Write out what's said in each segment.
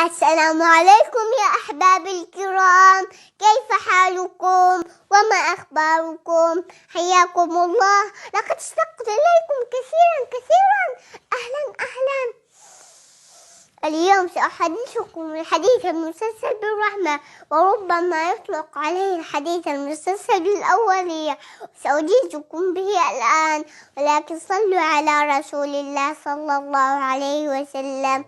السلام عليكم يا أحبابي الكرام، كيف حالكم وما أخباركم؟ حياكم الله. لقد اشتقت إليكم كثيرا. أهلا. اليوم سأحدثكم الحديث المسلسل بالرحمة، وربما يطلق عليه الحديث المسلسل بالأولية. سأجيزكم به الآن، ولكن صلوا على رسول الله صلى الله عليه وسلم.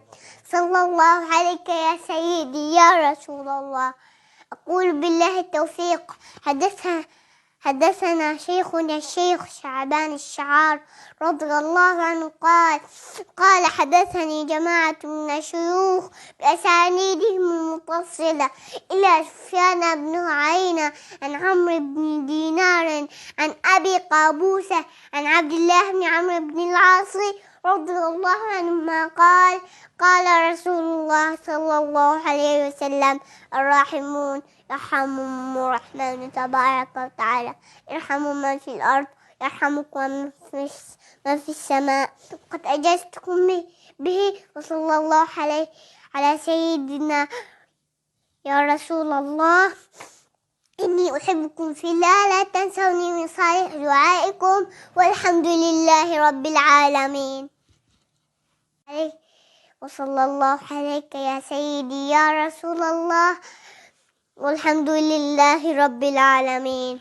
صلى الله عليك يا سيدي يا رسول الله. أقول بالله التوفيق. حدثنا شيخنا الشيخ شعبان الشعار رضي الله عنه قال حدثني جماعة من الشيوخ بأسانيدهم المتصلة إلى سفيان بن عيينة عن عمرو بن دينار عن أبي قابوسة عن عبد الله بن عمرو بن العاص رضي الله عنهما قال رسول الله صلى الله عليه وسلم: الراحمون يرحمهم الرحمن تبارك وتعالى، ارحموا من في الأرض يرحمكم من في السماء. قد أجزتكم به، وصلى الله على سيدنا يا رسول الله. إني أحبكم في الله، لا تنسوني من صالح دعائكم، والحمد لله رب العالمين. وصلى الله عليك يا سيدي يا رسول الله، والحمد لله رب العالمين.